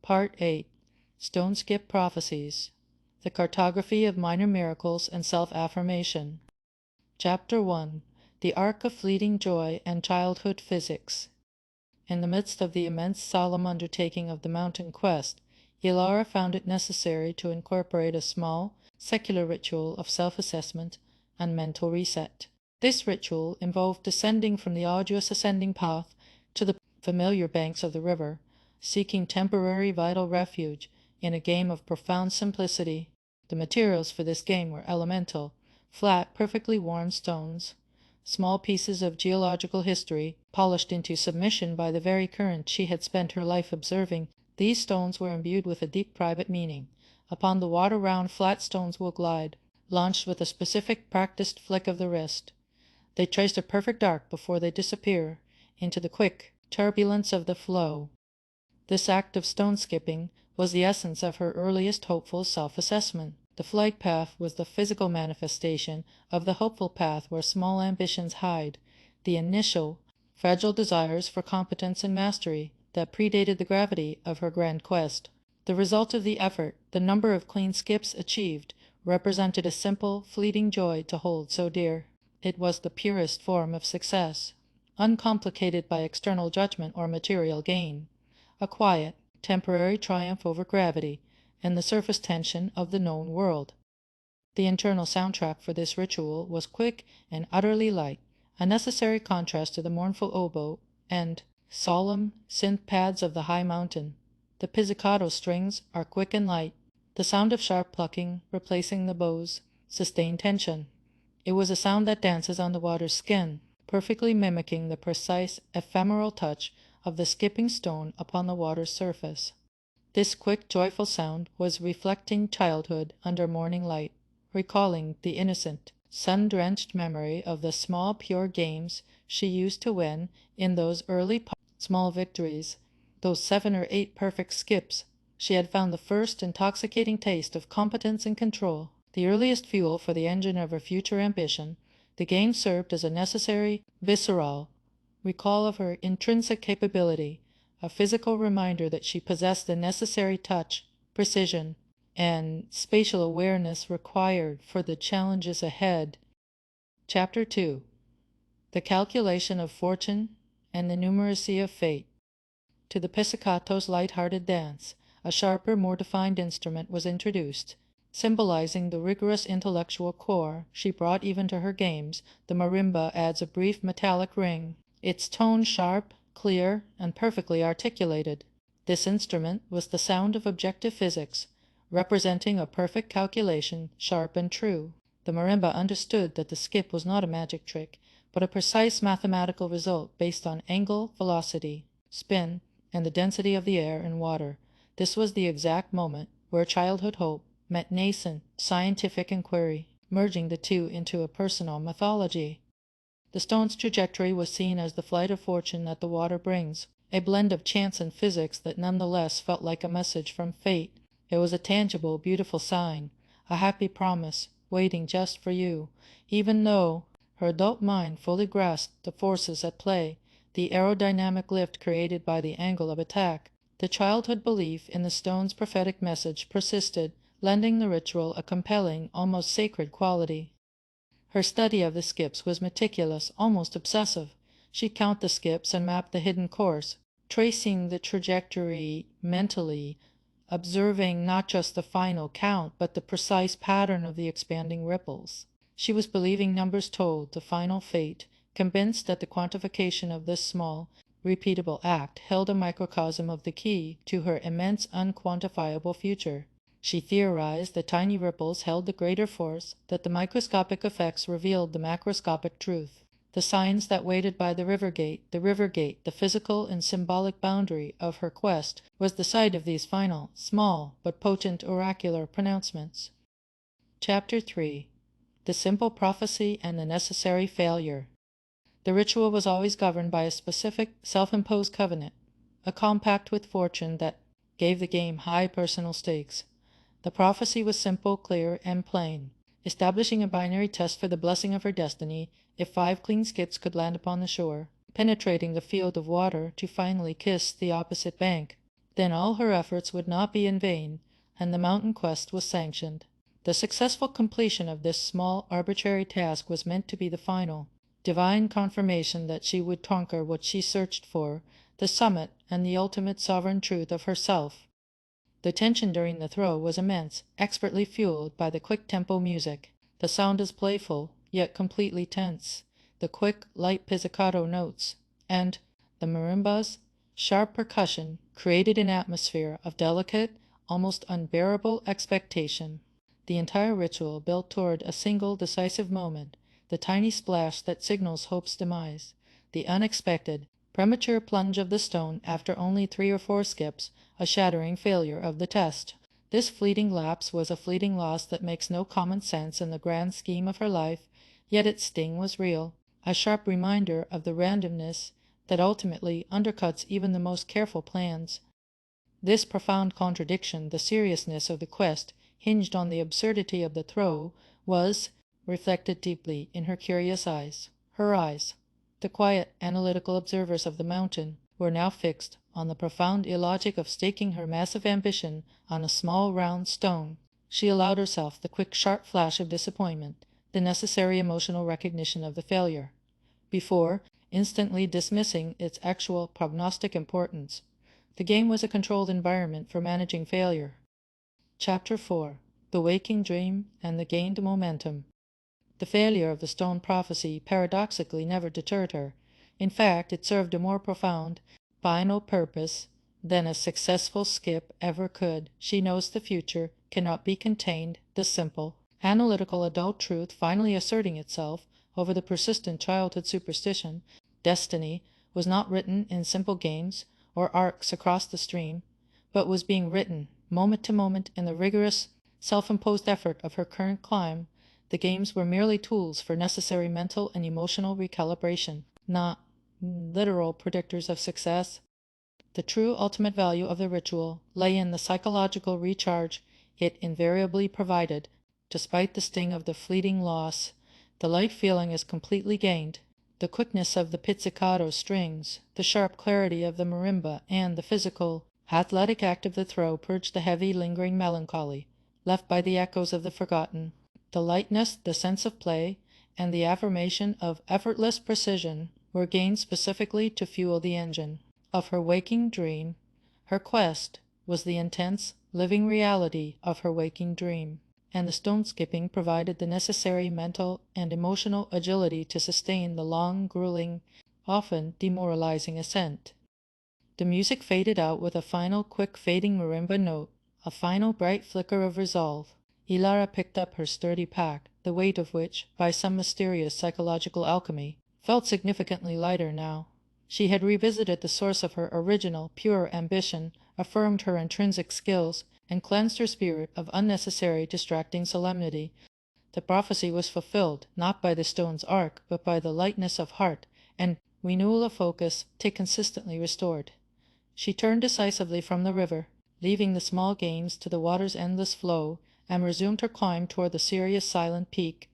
Part 8. Stone Skip Prophecies. The Cartography of Minor Miracles and Self-Affirmation. Chapter 1. The Arc of Fleeting Joy and Childhood Physics. In the midst of the immense solemn undertaking of the mountain quest, Elara found it necessary to incorporate a small, secular ritual of self-assessment and mental reset. This ritual involved descending from the arduous ascending path to the familiar banks of the river, seeking temporary vital refuge in a game of profound simplicity. The materials for this game were elemental, flat, perfectly worn stones, small pieces of geological history, polished into submission by the very current she had spent her life observing. These stones were imbued with a deep private meaning. Upon the water round flat stones will glide, launched with a specific practiced flick of the wrist. They traced a perfect arc before they disappear into the quick turbulence of the flow. This act of stone skipping was the essence of her earliest hopeful self-assessment. The flight path was the physical manifestation of the hopeful path where small ambitions hide, the initial, fragile desires for competence and mastery that predated the gravity of her grand quest. The result of the effort, the number of clean skips achieved, represented a simple, fleeting joy to hold so dear. It was the purest form of success, uncomplicated by external judgment or material gain. A quiet, temporary triumph over gravity and the surface tension of the known world. The internal soundtrack for this ritual was quick and utterly light, a necessary contrast to the mournful oboe and solemn synth pads of the high mountain. The pizzicato strings are quick and light, the sound of sharp plucking replacing the bow's sustained tension. It was a sound that dances on the water's skin, perfectly mimicking the precise, ephemeral touch of the skipping stone upon the water's surface. This quick, joyful sound was reflecting childhood under morning light, recalling the innocent, sun-drenched memory of the small, pure games she used to win in those early small victories, those 7 or 8 perfect skips. She had found the first intoxicating taste of competence and control, the earliest fuel for the engine of her future ambition. The game served as a necessary, visceral recall of her intrinsic capability, a physical reminder that she possessed the necessary touch, precision, and spatial awareness required for the challenges ahead. Chapter 2. The Calculation of Fortune and the Numeracy of Fate. To the pizzicato's light-hearted dance, a sharper, more defined instrument was introduced, symbolizing the rigorous intellectual core she brought even to her games. The marimba adds a brief metallic ring, its tone sharp, clear, and perfectly articulated. This instrument was the sound of objective physics, representing a perfect calculation, sharp and true. The marimba understood that the skip was not a magic trick, but a precise mathematical result based on angle, velocity, spin, and the density of the air and water. This was the exact moment where childhood hope met nascent scientific inquiry, merging the two into a personal mythology. The stone's trajectory was seen as the flight of fortune that the water brings, a blend of chance and physics that nonetheless felt like a message from fate. It was a tangible, beautiful sign, a happy promise, waiting just for you. Even though her adult mind fully grasped the forces at play, the aerodynamic lift created by the angle of attack, the childhood belief in the stone's prophetic message persisted, lending the ritual a compelling, almost sacred quality. Her study of the skips was meticulous, almost obsessive. She'd count the skips and map the hidden course, tracing the trajectory mentally, observing not just the final count, but the precise pattern of the expanding ripples. She was believing numbers told the final fate, convinced that the quantification of this small, repeatable act held a microcosm of the key to her immense unquantifiable future. She theorized that tiny ripples held the greater force, that the microscopic effects revealed the macroscopic truth. The signs that waited by the river gate, the physical and symbolic boundary of her quest, was the site of these final, small, but potent oracular pronouncements. Chapter 3. The Simple Prophecy and the Necessary Failure. The ritual was always governed by a specific, self-imposed covenant, a compact with fortune that gave the game high personal stakes. The prophecy was simple, clear, and plain, establishing a binary test for the blessing of her destiny if 5 clean skips could land upon the shore, penetrating the field of water to finally kiss the opposite bank. Then all her efforts would not be in vain, and the mountain quest was sanctioned. The successful completion of this small arbitrary task was meant to be the final, divine confirmation that she would conquer what she searched for, the summit and the ultimate sovereign truth of herself. The tension during the throw was immense, expertly fueled by the quick tempo music. The sound is playful, yet completely tense. The quick, light pizzicato notes, and the marimba's sharp percussion created an atmosphere of delicate, almost unbearable expectation. The entire ritual built toward a single decisive moment, the tiny splash that signals hope's demise, the unexpected, premature plunge of the stone after only 3 or 4 skips, a shattering failure of the test. This fleeting lapse was a fleeting loss that makes no common sense in the grand scheme of her life, yet its sting was real, a sharp reminder of the randomness that ultimately undercuts even the most careful plans. This profound contradiction, the seriousness of the quest, hinged on the absurdity of the throw, was reflected deeply in her curious eyes. Her eyes, the quiet, analytical observers of the mountain, were now fixed on the profound illogic of staking her massive ambition on a small round stone. She allowed herself the quick sharp flash of disappointment, the necessary emotional recognition of the failure, before instantly dismissing its actual prognostic importance. The game was a controlled environment for managing failure. Chapter 4. The Waking Dream and the Gained Momentum. The failure of the stone prophecy paradoxically never deterred her. In fact, it served a more profound, final purpose than a successful skip ever could. She knows the future cannot be contained, the simple, analytical adult truth finally asserting itself over the persistent childhood superstition. Destiny was not written in simple games or arcs across the stream, but was being written, moment to moment, in the rigorous, self-imposed effort of her current climb. The games were merely tools for necessary mental and emotional recalibration, not literal predictors of success. The true ultimate value of the ritual lay in the psychological recharge it invariably provided. Despite the sting of the fleeting loss, the light feeling is completely gained. The quickness of the pizzicato strings, the sharp clarity of the marimba, and the physical, athletic act of the throw purged the heavy, lingering melancholy left by the echoes of the forgotten. The lightness, the sense of play, and the affirmation of effortless precision were gained specifically to fuel the engine of her waking dream. Her quest was the intense, living reality of her waking dream, and the stone skipping provided the necessary mental and emotional agility to sustain the long, grueling, often demoralizing ascent. The music faded out with a final quick fading marimba note, a final bright flicker of resolve. Ilara picked up her sturdy pack, the weight of which, by some mysterious psychological alchemy, felt significantly lighter now. She had revisited the source of her original, pure ambition, affirmed her intrinsic skills, and cleansed her spirit of unnecessary, distracting solemnity. The prophecy was fulfilled, not by the stone's arc, but by the lightness of heart, and renewal of focus consistently restored. She turned decisively from the river, leaving the small games to the water's endless flow, and resumed her climb toward the serious silent peak.